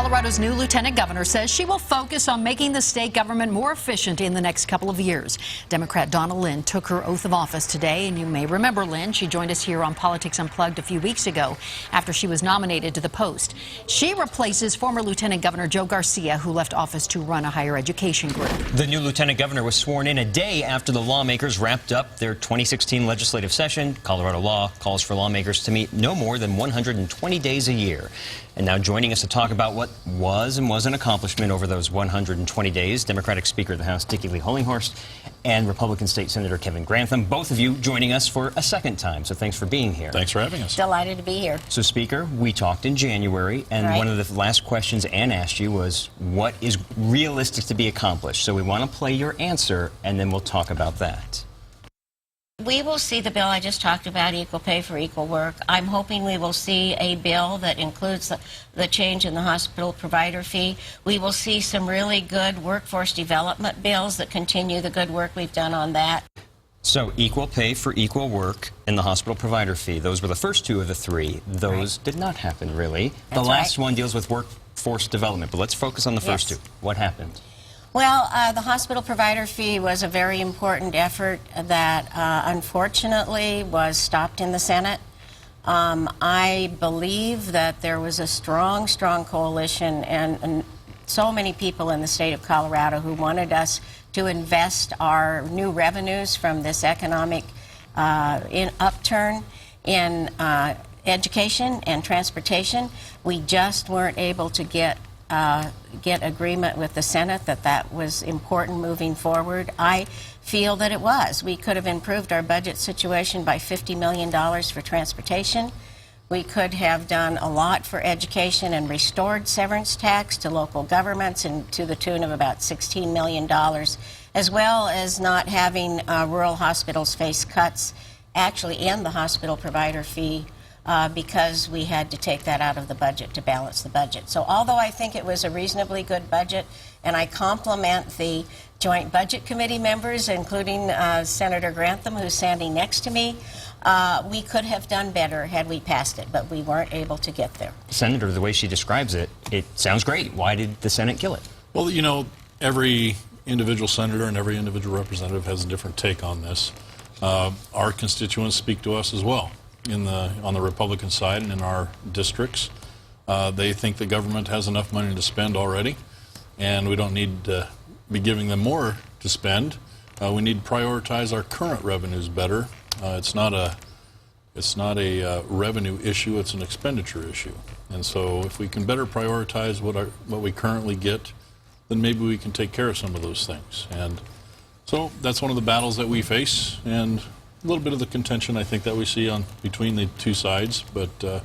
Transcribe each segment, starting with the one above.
Colorado's new lieutenant governor says she will focus on making the state government more efficient in the next couple of years. Democrat Donna Lynn took her oath of office today, and you may remember Lynn. She joined us here on Politics Unplugged a few weeks ago after she was nominated to the post. She replaces former Lieutenant Governor Joe Garcia, who left office to run a higher education group. The new lieutenant governor was sworn in a day after the lawmakers wrapped up their 2016 legislative session. Colorado law calls for lawmakers to meet no more than 120 days a year. And now joining us to talk about what was and wasn't accomplishment over those 120 days, Democratic Speaker of the House Dickie Hullinghorst and Republican State Senator Kevin Grantham, both of you joining us for a second time. So thanks for being here. Thanks for having us. Delighted to be here. So, Speaker, we talked in January, and one of the last questions Anne asked you was, what is realistic to be accomplished? So we want to play your answer, and then we'll talk about that. We will see the bill I just talked about, equal pay for equal work. I'm hoping we will see a bill that includes the change in the hospital provider fee. We will see some really good workforce development bills that continue the good work we've done on that. So equal pay for equal work and the hospital provider fee, those were the first two of the three. Those did not happen, really. The last one deals with workforce development, but let's focus on the first two. What happened? Well, the hospital provider fee was a very important effort that unfortunately was stopped in the Senate. I believe that there was a strong coalition and so many people in the state of Colorado who wanted us to invest our new revenues from this economic upturn in education and transportation. We just weren't able to get agreement with the Senate that was important moving forward. I feel that it was. We could have improved our budget situation by $50 million for transportation. We could have done a lot for education and restored severance tax to local governments and to the tune of about $16 million, as well as not having rural hospitals face cuts actually in the hospital provider fee because we had to take that out of the budget to balance the budget. So although I think it was a reasonably good budget, and I compliment the Joint Budget Committee members, including Senator Grantham, who's standing next to me, we could have done better had we passed it, but we weren't able to get there. Senator, the way she describes it, it sounds great. Why did the Senate kill it? Well, you know, every individual senator and every individual representative has a different take on this. Our constituents speak to us as well. On the Republican side and in our districts, they think the government has enough money to spend already, and we don't need to be giving them more to spend. We need to prioritize our current revenues better. It's not a revenue issue; it's an expenditure issue. And so, if we can better prioritize what we currently get, then maybe we can take care of some of those things. And so that's one of the battles that we face, and a little bit of the contention I think that we see between the two sides, but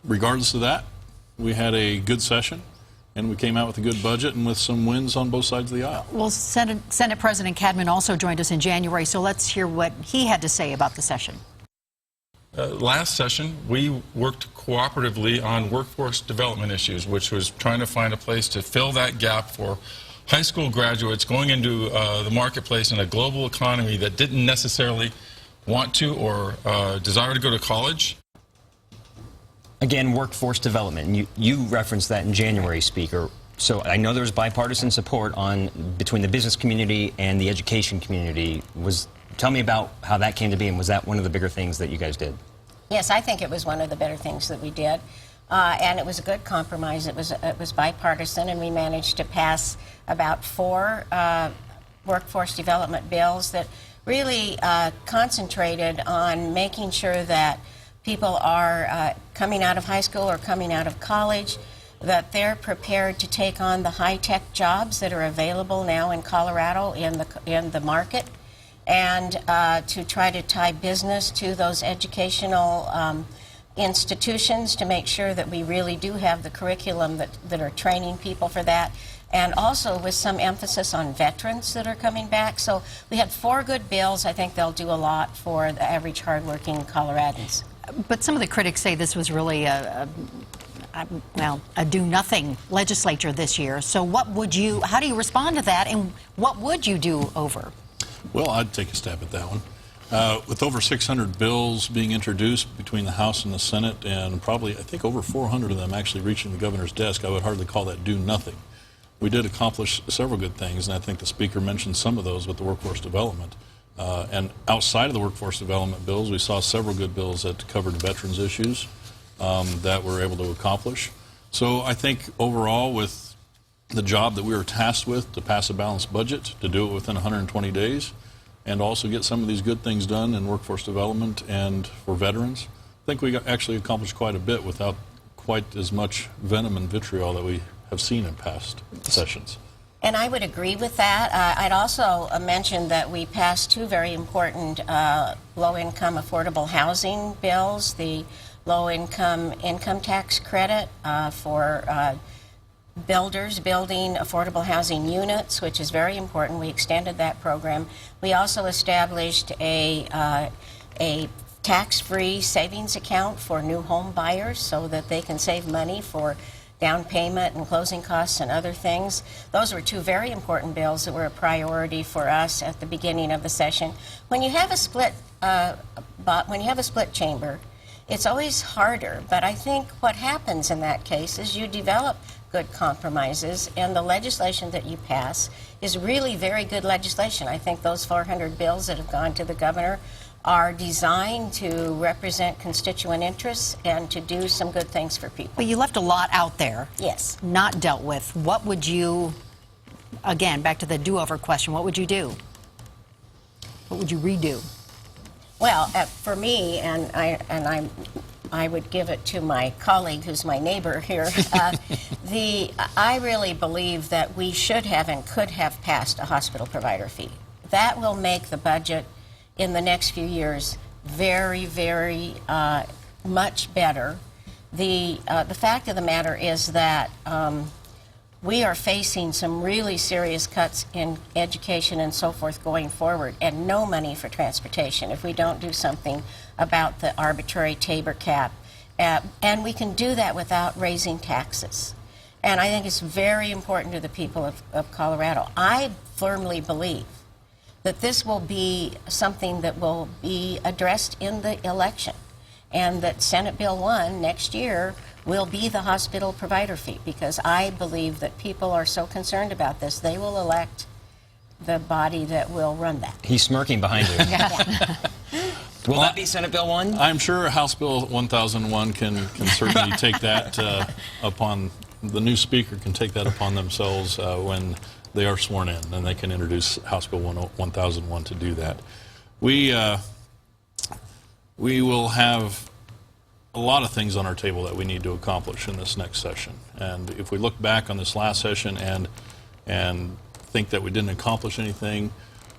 regardless of that, we had a good session, and we came out with a good budget and with some wins on both sides of the aisle. Well, Senate President Cadman also joined us in January, so let's hear what he had to say about the session. Last session, we worked cooperatively on workforce development issues, which was trying to find a place to fill that gap for high school graduates going into the marketplace in a global economy that didn't necessarily want to or desire to go to college. Again, workforce development. And you referenced that in January, Speaker. So I know there was bipartisan support between the business community and the education community. Tell me about how that came to be, and was that one of the bigger things that you guys did? Yes, I think it was one of the better things that we did. And it was a good compromise. It was bipartisan, and we managed to pass about 4 workforce development bills that really concentrated on making sure that people are coming out of high school or coming out of college, that they're prepared to take on the high-tech jobs that are available now in Colorado in the market, and to try to tie business to those educational institutions to make sure that we really do have the curriculum that are training people for that, and also with some emphasis on veterans that are coming back. So we had 4 good bills. I think they'll do a lot for the average hardworking Coloradans. But some of the critics say this was really a do-nothing legislature this year. So how do you respond to that, and what would you do over? Well, I'd take a stab at that one. With over 600 bills being introduced between the House and the Senate, and probably, I think, over 400 of them actually reaching the governor's desk, I would hardly call that do nothing. We did accomplish several good things, and I think the Speaker mentioned some of those with the workforce development. And outside of the workforce development bills, we saw several good bills that covered veterans issues that we're able to accomplish. So I think overall, with the job that we were tasked with to pass a balanced budget, to do it within 120 days, and also get some of these good things done in workforce development and for veterans, I think we actually accomplished quite a bit without quite as much venom and vitriol that we have seen in past sessions. And I would agree with that. I'd also mention that we passed two very important low-income affordable housing bills, the low-income income tax credit for builders building affordable housing units, which is very important. We extended that program. We also established a tax-free savings account for new home buyers so that they can save money for down payment and closing costs and other things. Those were two very important bills that were a priority for us at the beginning of the session. When you have a split chamber, it's always harder, but I think what happens in that case is you develop good compromises, and the legislation that you pass is really very good legislation. I think those 400 bills that have gone to the governor are designed to represent constituent interests and to do some good things for people. But you left a lot out there. Yes. Not dealt with. What would you, again, back to the do-over question, what would you do? What would you redo? Well, for me, and I would give it to my colleague who's my neighbor here, I really believe that we should have and could have passed a hospital provider fee. That will make the budget in the next few years very, very much better. The fact of the matter is that we are facing some really serious cuts in education and so forth going forward, and no money for transportation if we don't do something about the arbitrary Tabor cap. And we can do that without raising taxes. And I think it's very important to the people of Colorado. I firmly believe that this will be something that will be addressed in the election, and that Senate Bill 1 next year will be the hospital provider fee, because I believe that people are so concerned about this, they will elect the body that will run that. He's smirking behind you. Yeah. Will that be Senate Bill 1? I'm sure House Bill 1001 can certainly take that upon, the new speaker can take that upon themselves when they are sworn in, and they can introduce House Bill 1001 to do that. We will have a lot of things on our table that we need to accomplish in this next session. And if we look back on this last session and think that we didn't accomplish anything,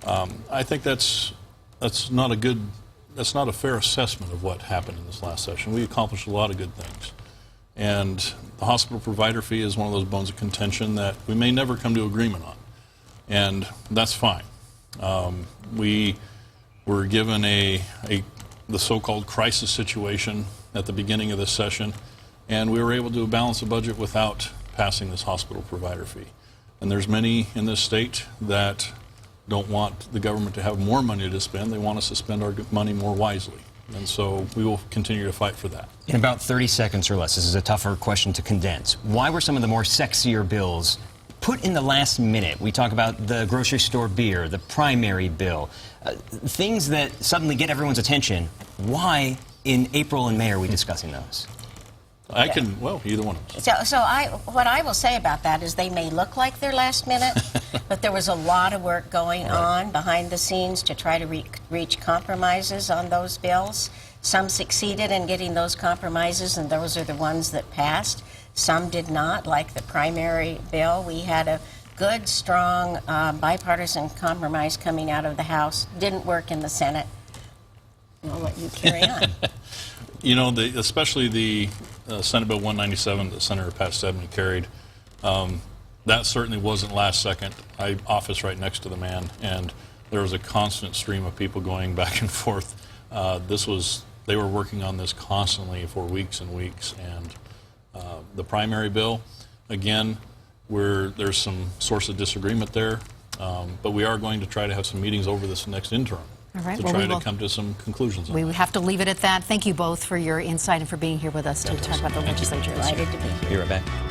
I think that's not a fair assessment of what happened in this last session. We accomplished a lot of good things. And the hospital provider fee is one of those bones of contention that we may never come to agreement on. And that's fine. We were given the so-called crisis situation at the beginning of this session, and we were able to balance the budget without passing this hospital provider fee. And there's many in this state that don't want the government to have more money to spend. They want us to spend our money more wisely. And so we will continue to fight for that. In about 30 seconds or less, this is a tougher question to condense. Why were some of the more sexier bills put in the last minute? We talk about the grocery store beer, the primary bill, things that suddenly get everyone's attention. Why in April and May are we discussing those? Well, either one of us. So what I will say about that is they may look like they're last minute, but there was a lot of work going on behind the scenes to try to reach compromises on those bills. Some succeeded in getting those compromises, and those are the ones that passed. Some did not, like the primary bill. We had a good, strong bipartisan compromise coming out of the House. Didn't work in the Senate. I'll let you carry on. You know, especially the Senate Bill 197 that Senator Pat Stebny carried, that certainly wasn't last second. I office right next to the man, and there was a constant stream of people going back and forth. They were working on this constantly for weeks and weeks. And the primary bill, again, there's some source of disagreement there, but we are going to try to have some meetings over this next interim All right. to Well, try we to will- come to some conclusions on We that. have to leave it at that. Thank you both for your insight and for being here with us to talk about the legislature. Delighted to be here. Be right back.